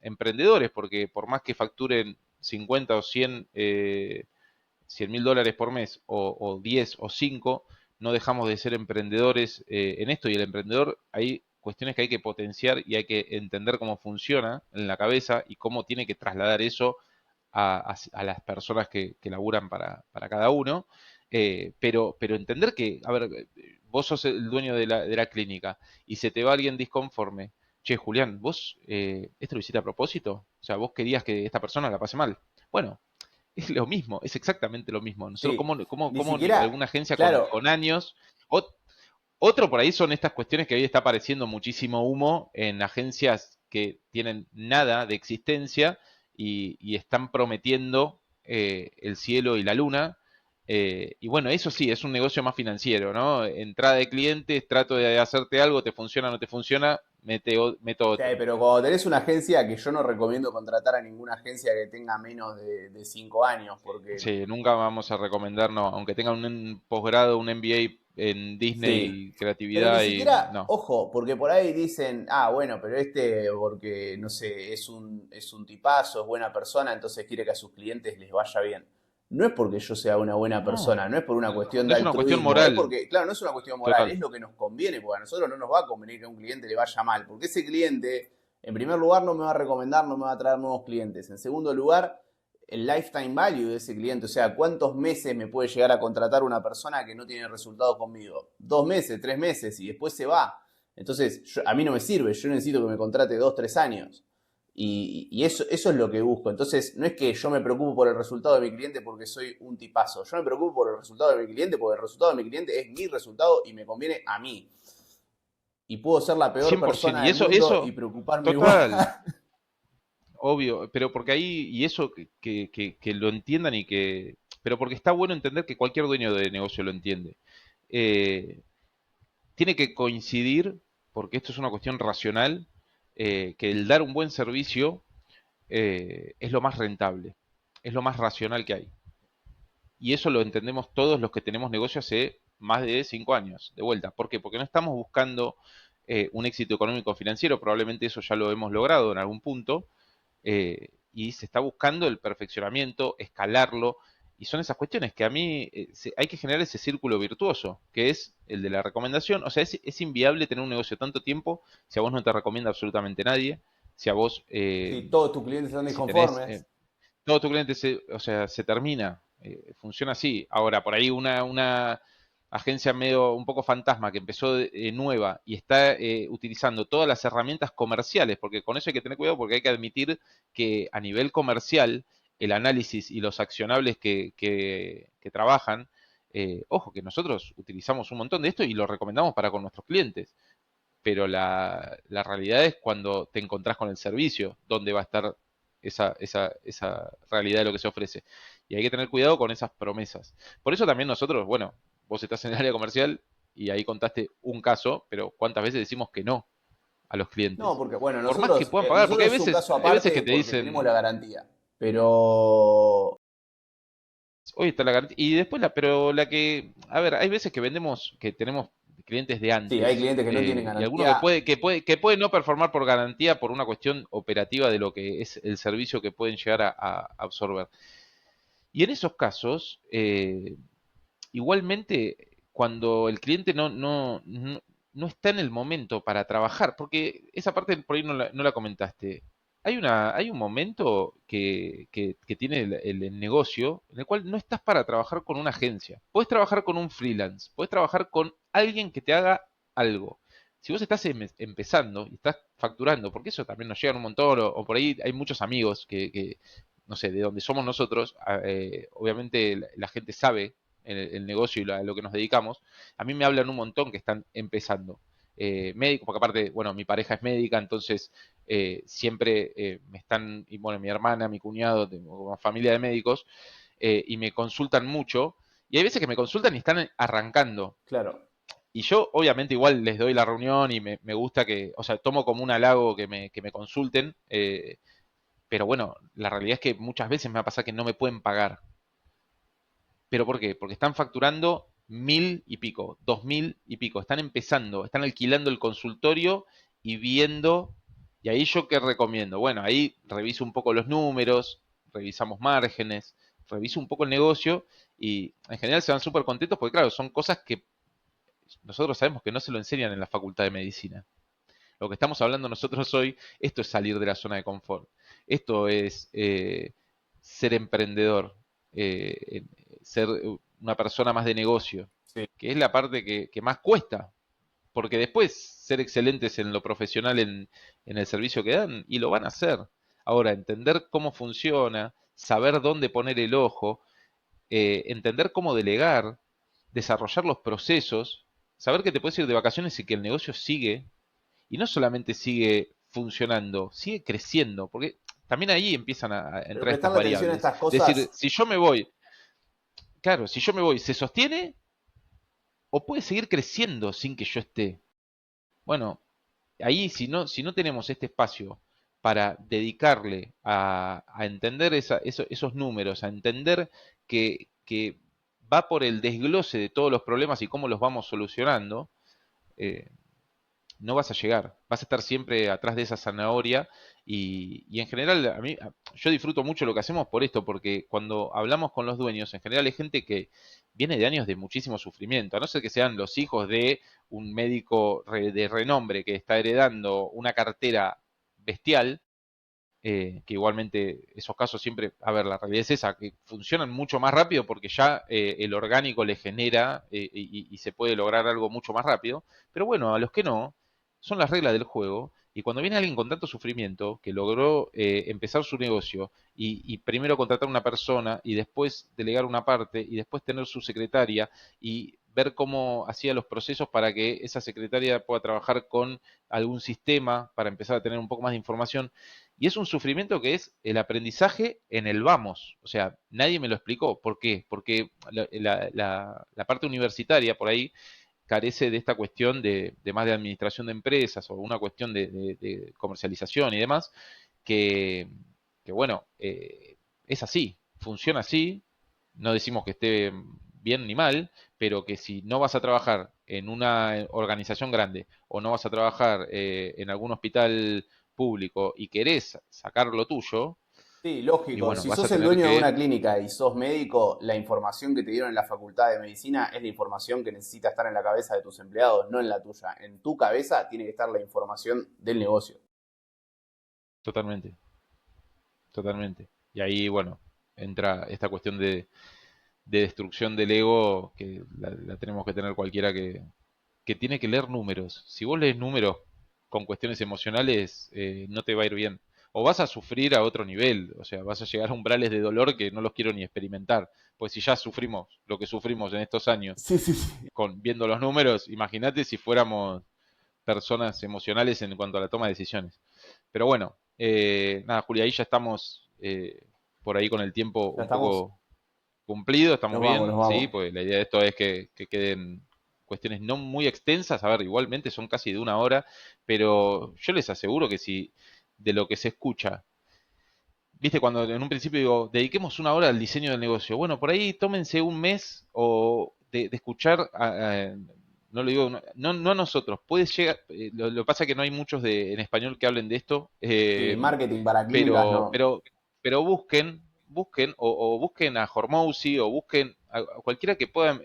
emprendedores, porque por más que facturen 50 o 100 $100.000 por mes o 10 o 5 no dejamos de ser emprendedores en esto y el emprendedor hay cuestiones que hay que potenciar y hay que entender cómo funciona en la cabeza y cómo tiene que trasladar eso a las personas que laburan para cada uno. Pero entender que, a ver, vos sos el dueño de la clínica y se te va alguien disconforme. Che, Julián, vos esto lo hiciste a propósito. O sea, vos querías que esta persona la pase mal. Bueno, es lo mismo, es exactamente lo mismo. Nosotros, Sí, ni como siquiera, alguna agencia claro, con años, ot- otro por ahí son estas cuestiones que hoy está apareciendo muchísimo humo en agencias que tienen nada de existencia y están prometiendo el cielo y la luna. Y bueno, eso sí, es un negocio más financiero, ¿no? Entrada de clientes, trato de hacerte algo, te funciona o no te funciona, meto sí, otro. pero cuando tenés una agencia, que yo no recomiendo contratar a ninguna agencia que tenga menos de 5 años, porque Sí, nunca vamos a recomendar, no, aunque tengan un posgrado, un MBA en sí. Disney, Pero ni creatividad y siquiera, no. ojo, porque por ahí dicen, ah, bueno, pero este, porque, no sé, es un tipazo, es buena persona, entonces quiere que a sus clientes les vaya bien. No es porque yo sea una buena No, persona, no es por una cuestión no de es una cuestión altruismo, es moral, porque, claro, no es una cuestión moral, total. es lo que nos conviene, porque a nosotros no nos va a convenir que a un cliente le vaya mal, porque ese cliente, en primer lugar, no me va a recomendar, no me va a traer nuevos clientes. En segundo lugar, el lifetime value de ese cliente, o sea, cuántos meses me puede llegar a contratar una persona que no tiene resultados conmigo. 2 meses, 3 meses y después se va. Entonces, a mí no me sirve, yo necesito que me contrate 2, 3 años. Y eso es lo que busco. Entonces, no es que yo me preocupo por el resultado de mi cliente porque soy un tipazo. Yo me preocupo por el resultado de mi cliente porque el resultado de mi cliente es mi resultado y me conviene a mí. Y puedo ser la peor 100%. persona Y del eso, mundo y eso, preocuparme igual. total, obvio, pero porque ahí, y eso que lo entiendan y que, pero porque está bueno entender que cualquier dueño de negocio lo entiende. Eh, Tiene que coincidir, porque esto es una cuestión racional, que el dar un buen servicio es lo más rentable, es lo más racional que hay. Y eso lo entendemos todos los que tenemos negocio hace más de 5 años, de vuelta. ¿Por qué? Porque no estamos buscando un éxito económico o financiero, probablemente eso ya lo hemos logrado en algún punto, y se está buscando el perfeccionamiento, escalarlo, y son esas cuestiones que a mí hay que generar ese círculo virtuoso, que es el de la recomendación. O sea, es inviable tener un negocio tanto tiempo si a vos no te recomienda absolutamente nadie, si a vos, Si todos tus clientes están si tenés disconformes. todo tu cliente o sea, se termina. Funciona así. Ahora, por ahí una agencia medio un poco fantasma que empezó nueva y está utilizando todas las herramientas comerciales, porque con eso hay que tener cuidado porque hay que admitir que a nivel comercial el análisis y los accionables que trabajan, ojo, que nosotros utilizamos un montón de esto y lo recomendamos para con nuestros clientes, pero la realidad es cuando te encontrás con el servicio, dónde va a estar esa realidad de lo que se ofrece. Y hay que tener cuidado con esas promesas. Por eso también nosotros, bueno, vos estás en el área comercial y ahí contaste un caso, pero ¿cuántas veces decimos que no a los No, clientes? porque, bueno, Por más que nosotros, puedan pagar, porque nosotros es un caso hay veces que aparte te porque tenemos dicen, la garantía. Pero hoy está la garantía. Y después pero la que, a ver, hay veces que vendemos, que tenemos clientes de sí, hay antes, clientes que no tienen y alguno que garantía. que puede no performar por garantía por una cuestión operativa de lo que es el servicio que pueden llegar a absorber. Y en esos casos, igualmente, cuando el cliente no está en el momento para trabajar, porque esa parte por ahí no la comentaste. Hay un momento que tiene el negocio en el cual no estás para trabajar con una agencia. Puedes trabajar con un freelance, puedes trabajar con alguien que te haga algo. Si vos estás empezando y estás facturando, porque eso también nos llegan un montón, o por ahí hay muchos amigos no sé, de donde somos nosotros, obviamente la gente sabe el negocio y lo que nos dedicamos, a mí me hablan un montón que están empezando. Médicos, porque aparte, bueno, mi pareja es médica, entonces siempre me están, y bueno, mi hermana, mi cuñado, tengo una familia de médicos, y me consultan mucho, y hay veces que me consultan y están arrancando. Claro. Y yo, obviamente, igual les doy la reunión y me gusta que, o sea, tomo como un halago que me consulten, pero bueno, la realidad es que muchas veces me va a pasar que no me pueden pagar. ¿Pero por qué? Porque están facturando 1.000 y pico, 2.000 y pico. Están empezando, están alquilando el consultorio y viendo. Y ahí yo qué recomiendo. Bueno, ahí reviso un poco los números, revisamos márgenes, reviso un poco el negocio y en general se van súper contentos porque claro, son cosas que nosotros sabemos que no se lo enseñan en la facultad de medicina. Lo que estamos hablando nosotros hoy, esto es salir de la zona de confort. Esto es ser emprendedor, ser una persona más de negocio, Sí. que es la parte que más cuesta, porque después ser excelentes en lo profesional en el servicio que dan, y lo van a hacer. Ahora, entender cómo funciona, saber dónde poner el ojo, entender cómo delegar, desarrollar los procesos, saber que te puedes ir de vacaciones y que el negocio sigue, y no solamente sigue funcionando, sigue creciendo, porque también ahí empiezan a Pero entrar estas prestarle atención a variables. estas Es decir, cosas, si yo me voy, claro, si yo me voy, ¿se sostiene o puede seguir creciendo sin que yo esté? Bueno, ahí si no tenemos este espacio para dedicarle a entender esos números, a entender que va por el desglose de todos los problemas y cómo los vamos solucionando, eh, no vas a llegar, vas a estar siempre atrás de esa zanahoria y en general yo disfruto mucho lo que hacemos por esto, porque cuando hablamos con los dueños, en general hay gente que viene de años de muchísimo sufrimiento, a no ser que sean los hijos de un médico de renombre que está heredando una cartera bestial, que igualmente esos casos siempre, a ver, la realidad es esa, que funcionan mucho más rápido porque ya el orgánico le genera y se puede lograr algo mucho más rápido, pero bueno, a los que no, son las reglas del juego, y cuando viene alguien con tanto sufrimiento que logró empezar su negocio y primero contratar una persona y después delegar una parte y después tener su secretaria y ver cómo hacía los procesos para que esa secretaria pueda trabajar con algún sistema para empezar a tener un poco más de información, y es un sufrimiento que es el aprendizaje en el vamos. O sea, nadie me lo explicó. ¿Por qué? Porque la parte universitaria por ahí carece de esta cuestión de más de administración de empresas o una cuestión de comercialización y demás, que, que bueno, es así, funciona así. No decimos que esté bien ni mal, pero que si no vas a trabajar en una organización grande o no vas a trabajar en algún hospital público y querés sacar lo tuyo, sí, y lógico. bueno, Si vas a sos el tener dueño de una que, clínica y sos médico, la información que te dieron en la facultad de medicina es la información que necesita estar en la cabeza de tus empleados, no en la tuya. En tu cabeza tiene que estar la información del negocio. totalmente, totalmente. Y ahí, bueno, entra esta cuestión de destrucción del ego que la tenemos que tener cualquiera que tiene que leer números. Si vos lees números con cuestiones emocionales, no te va a ir bien. O vas a sufrir a otro nivel, o sea, vas a llegar a umbrales de dolor que no los quiero ni experimentar. Pues si ya sufrimos lo que sufrimos en estos años Sí, sí, sí. viendo los números, imagínate si fuéramos personas emocionales en cuanto a la toma de decisiones. Pero bueno, nada, Julia, ahí ya estamos por ahí con el tiempo Ya un estamos. poco cumplido, estamos Nos vamos, nos bien, sí, vamos. pues la idea de esto es que queden cuestiones no muy extensas, a ver, igualmente son casi de una hora, pero yo les aseguro que si de lo que se escucha, viste, cuando en un principio digo, dediquemos una hora al diseño del negocio, bueno, por ahí tómense un mes o de escuchar, no lo digo, no a nosotros, puede llegar, lo que pasa es que no hay muchos en español que hablen de esto, Sí, marketing para clínicas pero, no. pero, pero busquen, o busquen a Hormousi, o busquen a cualquiera que pueda,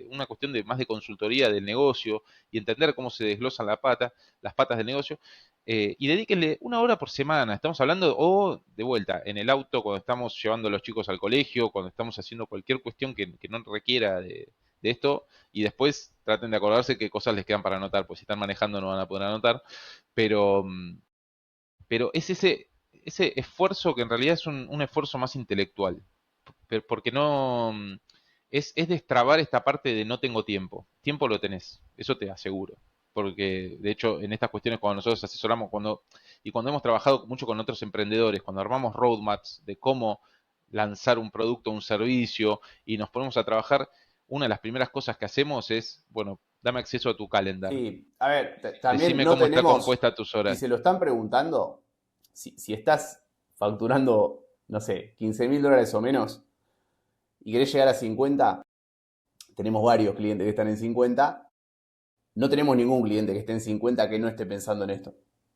una cuestión de más de consultoría del negocio y entender cómo se desglosan las patas del negocio, y dedíquenle una hora por semana. Estamos hablando, o de vuelta, en el auto, cuando estamos llevando a los chicos al colegio, cuando estamos haciendo cualquier cuestión que no requiera de esto, y después traten de acordarse qué cosas les quedan para anotar, pues si están manejando no van a poder anotar, pero, pero es ese esfuerzo que en realidad es un esfuerzo más intelectual, porque no es destrabar esta parte de no tengo tiempo. Tiempo lo tenés, eso te aseguro. Porque de hecho en estas cuestiones cuando nosotros asesoramos y cuando hemos trabajado mucho con otros emprendedores, cuando armamos roadmaps de cómo lanzar un producto o un servicio y nos ponemos a trabajar, una de las primeras cosas que hacemos es, bueno, dame acceso a tu calendar. Sí, a ver, también Decime no cómo está tenemos, compuesta tus si horas. se lo están preguntando, si estás facturando, no sé, $15.000 o menos y querés llegar a 50, tenemos varios clientes que están en 50, no tenemos ningún cliente que esté en 50 que no esté pensando en esto.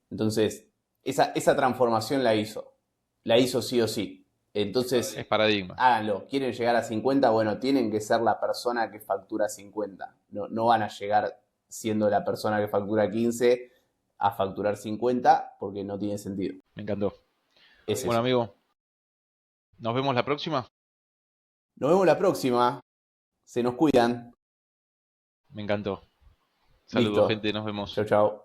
Entonces, esa transformación la hizo sí o sí. Es Entonces, paradigma. háganlo. ¿Quieren llegar a 50? Bueno, tienen que ser la persona que factura 50. No, no van a llegar siendo la persona que factura 15 a facturar 50 porque no tiene sentido. Me encantó. Es Bueno, eso. amigo, nos vemos la próxima. Nos vemos la próxima. Se nos cuidan. Me encantó. Saludos, Listo. gente. Nos Chau, vemos. chau.